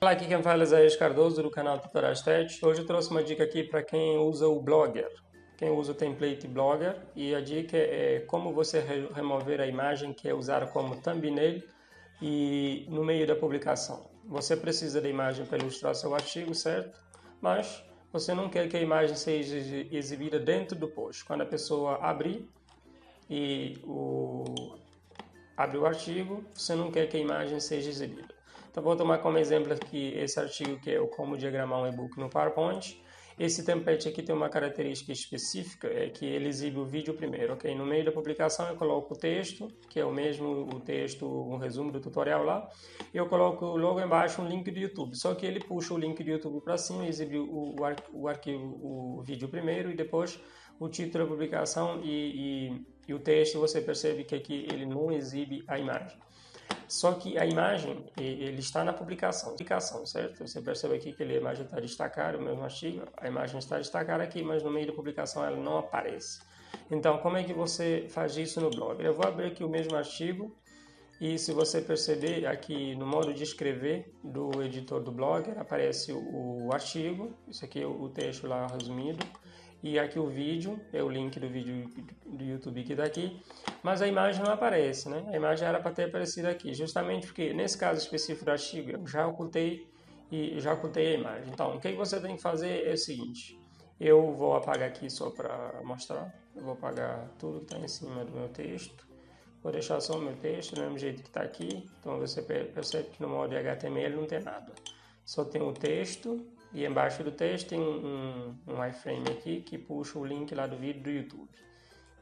Olá, aqui quem fala é Isaías Cardoso do canal Tutoriais Tech. Hoje eu trouxe uma dica aqui para quem usa o Blogger, quem usa o template Blogger, e a dica é como você remover a imagem que é usada como thumbnail e no meio da publicação. Você precisa da imagem para ilustrar seu artigo, certo? Mas você não quer que a imagem seja exibida dentro do post. Quando a pessoa abre o artigo, você não quer que a imagem seja exibida. Então vou tomar como exemplo aqui esse artigo que é o como diagramar um e-book no PowerPoint. Esse template aqui tem uma característica específica, é que ele exibe o vídeo primeiro, ok? No meio da publicação eu coloco o texto, que é o mesmo o texto, um resumo do tutorial lá. Eu coloco logo embaixo um link do YouTube, só que ele puxa o link do YouTube para cima, exibe o arquivo, o vídeo primeiro e depois o título da publicação e o texto. Você percebe que aqui ele não exibe a imagem. Só que a imagem, ele está na publicação, certo? Você percebe aqui que a imagem está destacada, o mesmo artigo, a imagem está destacada aqui, mas no meio da publicação ela não aparece. Então, como é que você faz isso no blog? Eu vou abrir aqui o mesmo artigo e se você perceber aqui no modo de escrever do editor do Blogger, aparece o artigo, isso aqui é o texto lá resumido, e aqui o vídeo, é o link do vídeo do YouTube que está aqui, mas a imagem não aparece, né? A imagem era para ter aparecido aqui, justamente porque nesse caso específico do artigo eu já ocultei a imagem. Então, o que você tem que fazer é o seguinte, eu vou apagar aqui só para mostrar, eu vou apagar tudo que está em cima do meu texto, vou deixar só o meu texto do mesmo jeito que está aqui, então você percebe que no modo HTML não tem nada, só tem o texto. E embaixo do texto tem um iframe aqui que puxa o link lá do vídeo do YouTube.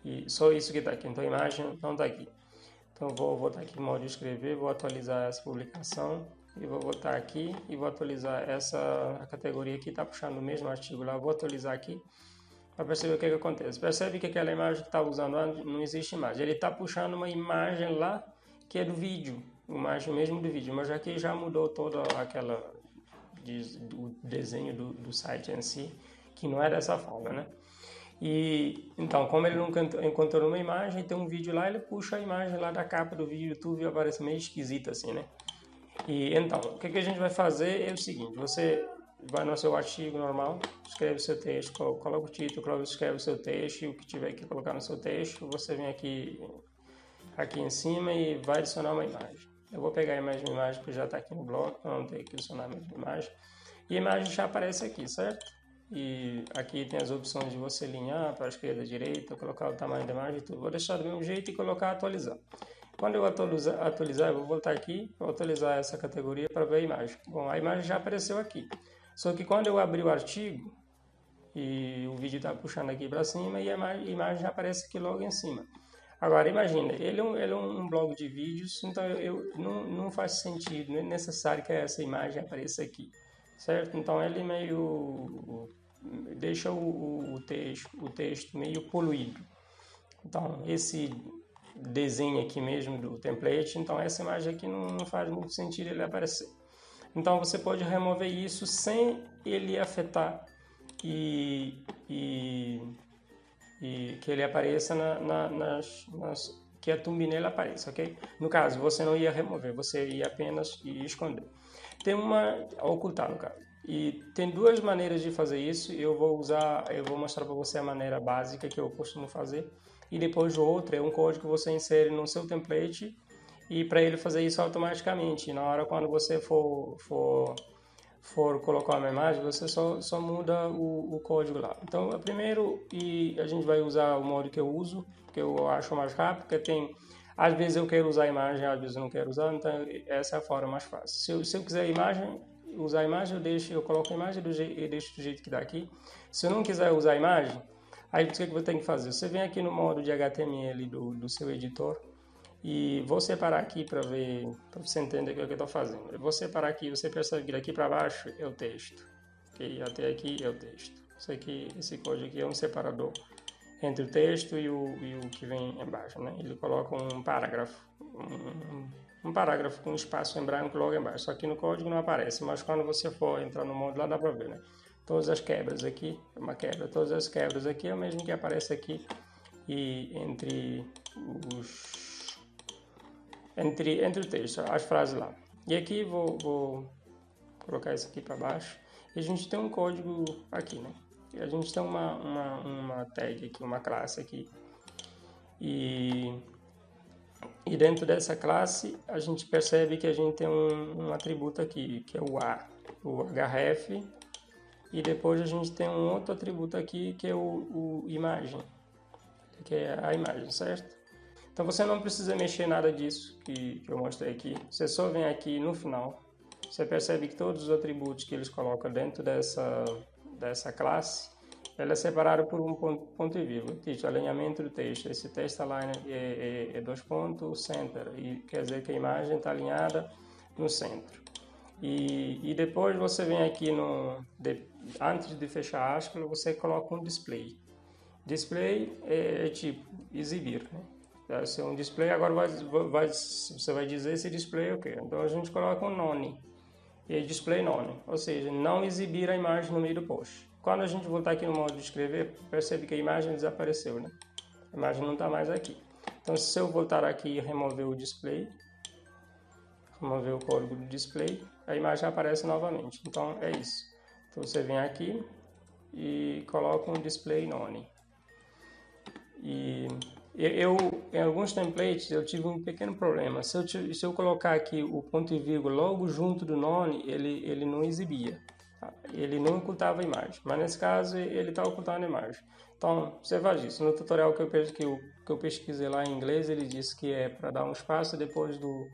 E só isso que está aqui, então a imagem não está aqui. Então vou voltar aqui no modo de escrever, vou atualizar essa publicação e vou voltar aqui e vou atualizar a categoria que está puxando o mesmo artigo lá, vou atualizar aqui para perceber o que acontece. Percebe que aquela imagem que está usando lá não existe imagem, ele está puxando uma imagem lá que é do vídeo, imagem mesmo do vídeo, mas aqui já mudou toda aquela do desenho do site em si, que não é dessa forma, né? E então, como ele não encontrou uma imagem, tem um vídeo lá, ele puxa a imagem lá da capa do vídeo do YouTube e aparece meio esquisito assim, né? E então, o que a gente vai fazer é o seguinte, você vai no seu artigo normal, escreve o seu texto, coloca o título, escreve o seu texto e o que tiver que colocar no seu texto, você vem aqui em cima e vai adicionar uma imagem. Eu vou pegar a mesma imagem que já está aqui no blog, para não ter que adicionar a mesma imagem. E a imagem já aparece aqui, certo? E aqui tem as opções de você alinhar para a esquerda, direita, colocar o tamanho da imagem e tudo. Vou deixar do mesmo jeito e colocar atualizar. Quando eu atualizar, eu vou voltar aqui, vou atualizar essa categoria para ver a imagem. Bom, a imagem já apareceu aqui. Só que quando eu abrir o artigo, e o vídeo está puxando aqui para cima e a imagem já aparece aqui logo em cima. Agora, imagina, ele é um blog de vídeos, então não faz sentido, não é necessário que essa imagem apareça aqui, certo? Então, ele meio deixa o texto meio poluído. Então, esse desenho aqui mesmo do template, então essa imagem aqui não faz muito sentido ele aparecer. Então, você pode remover isso sem ele afetar e que ele apareça que a thumbnail apareça, ok? No caso, você não ia remover, você ia apenas esconder. Ocultar no caso. E tem duas maneiras de fazer isso. Eu vou mostrar para você a maneira básica que eu costumo fazer. E depois o outro é um código que você insere no seu template e para ele fazer isso automaticamente. Na hora quando você for colocar uma imagem, você só muda o código lá. Então, primeiro, a gente vai usar o modo que eu uso, que eu acho mais rápido, porque às vezes eu quero usar a imagem, às vezes eu não quero usar, então essa é a forma mais fácil. Se eu quiser usar a imagem, eu coloco a imagem e deixo do jeito que dá aqui. Se eu não quiser usar a imagem, aí o que você tem que fazer? Você vem aqui no modo de HTML do seu editor, e vou separar aqui para você entender o que eu estou fazendo. Eu vou separar aqui, você percebe que daqui para baixo é o texto, okay? Até aqui é o texto. Esse código aqui é um separador entre o texto e o que vem embaixo, né? Ele coloca um parágrafo, um parágrafo com espaço em branco logo embaixo. Só que no código não aparece, mas quando você for entrar no modo lá dá para ver, né? Todas as quebras aqui, todas as quebras aqui é o mesmo que aparece aqui e entre o texto, as frases lá. E aqui vou colocar isso aqui para baixo. E a gente tem um código aqui, né? E a gente tem uma tag aqui, uma classe aqui. E dentro dessa classe, a gente percebe que a gente tem um atributo aqui, que é o A, o href. E depois a gente tem um outro atributo aqui, que é o imagem, que é a imagem, certo? Então você não precisa mexer nada disso que eu mostrei aqui. Você só vem aqui no final. Você percebe que todos os atributos que eles colocam dentro dessa classe, ela é separada por um ponto e vírgula. Tipo, alinhamento do texto. Esse text align é 2 pontos, center. E quer dizer que a imagem está alinhada no centro. E depois você vem aqui, antes de fechar a aspa, você coloca um display. Display é tipo exibir, né? Deve ser um display, agora você vai dizer se display é o quê? Então a gente coloca um none, e display none, ou seja, não exibir a imagem no meio do post. Quando a gente voltar aqui no modo de escrever, percebe que a imagem desapareceu, né? A imagem não está mais aqui. Então se eu voltar aqui e remover o display, remover o código do display, a imagem aparece novamente. Então é isso. Então você vem aqui e coloca um display none. E em alguns templates eu tive um pequeno problema. Se eu colocar aqui o ponto e vírgula logo junto do none, ele não exibia. Tá? Ele não ocultava a imagem. Mas nesse caso ele está ocultando a imagem. Então você faz isso. No tutorial que eu pesquisei lá em inglês, ele disse que é para dar um espaço depois do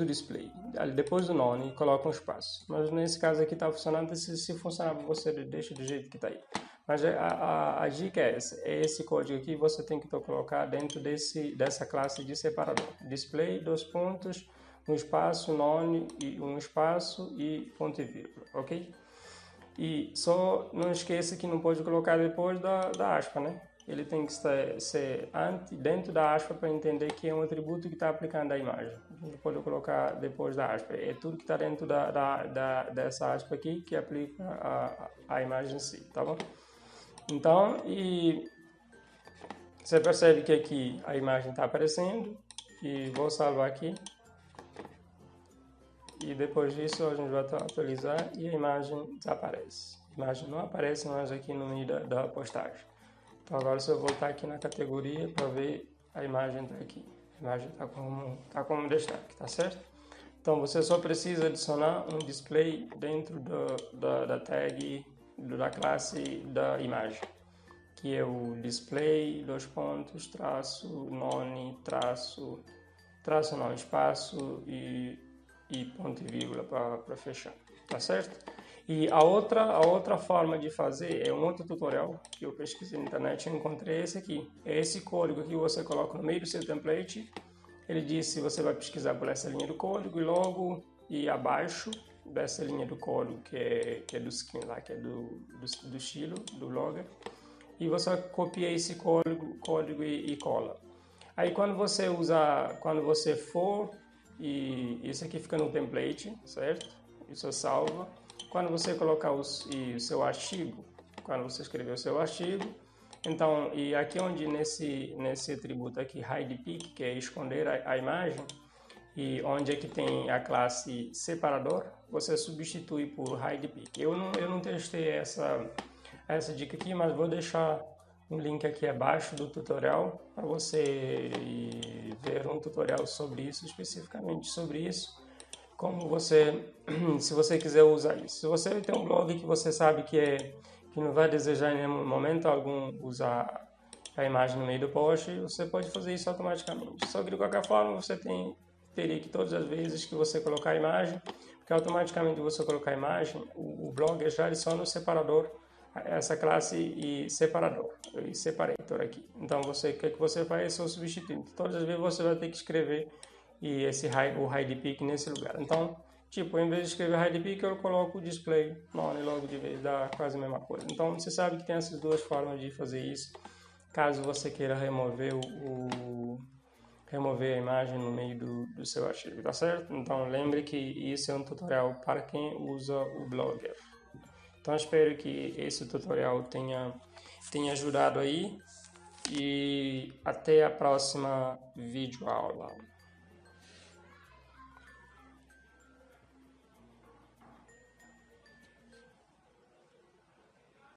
display, depois do none, coloca um espaço. Mas nesse caso aqui está funcionando. Se funcionar, você deixa do jeito que está aí. Mas a dica é essa. É esse código aqui você tem que colocar dentro dessa classe de separador. Display, 2 pontos, um espaço, none, um espaço e ponto e vírgula, ok? E só não esqueça que não pode colocar depois da aspa, né? Ele tem que ser dentro da aspa para entender que é um atributo que está aplicando a imagem. Não pode colocar depois da aspa. É tudo que está dentro dessa aspa aqui que aplica a imagem em si, tá bom? Então, e você percebe que aqui a imagem está aparecendo. E vou salvar aqui. E depois disso a gente vai atualizar e a imagem desaparece. A imagem não aparece mais aqui no meio da postagem. Então agora se eu voltar aqui na categoria para ver, a imagem está aqui. A imagem está como destaque, tá certo? Então você só precisa adicionar um display dentro da tag da classe da imagem, que é o display, 2 pontos, traço, none, traço não, espaço e ponto e vírgula para fechar, tá certo? E a outra forma de fazer é um outro tutorial que eu pesquisei na internet e encontrei esse aqui. É esse código que você coloca no meio do seu template. Ele diz se você vai pesquisar por essa linha do código e logo e abaixo dessa linha do código que é do skin lá, que é do estilo, do blogger. E você copia esse código e cola. Aí quando você for, e isso aqui fica no template, certo? Isso salva. Quando você colocar o seu artigo, quando você escrever o seu artigo, então, e aqui onde nesse atributo aqui, hide pic, que é esconder a imagem, e onde é que tem a classe separador, você substitui por hide pic. Eu não testei essa dica aqui, mas vou deixar um link aqui abaixo do tutorial para você ver um tutorial sobre isso, especificamente sobre isso, como se você quiser usar isso. Se você tem um blog que você sabe que não vai desejar em nenhum momento algum usar a imagem no meio do post, você pode fazer isso automaticamente. Só que de qualquer forma você teria que todas as vezes que você colocar a imagem, porque automaticamente você colocar a imagem, o blog já adiciona o separador, essa classe e separador, e separator aqui. Então o que você faz é só substituir. Todas as vezes você vai ter que escrever e o hide pic nesse lugar. Então, tipo, em vez de escrever hide pic, eu coloco o display none logo de vez, dá quase a mesma coisa. Então, você sabe que tem essas duas formas de fazer isso, caso você queira remover a imagem no meio do seu arquivo, tá certo? Então, lembre que isso é um tutorial para quem usa o Blogger. Então, espero que esse tutorial tenha ajudado aí e até a próxima videoaula.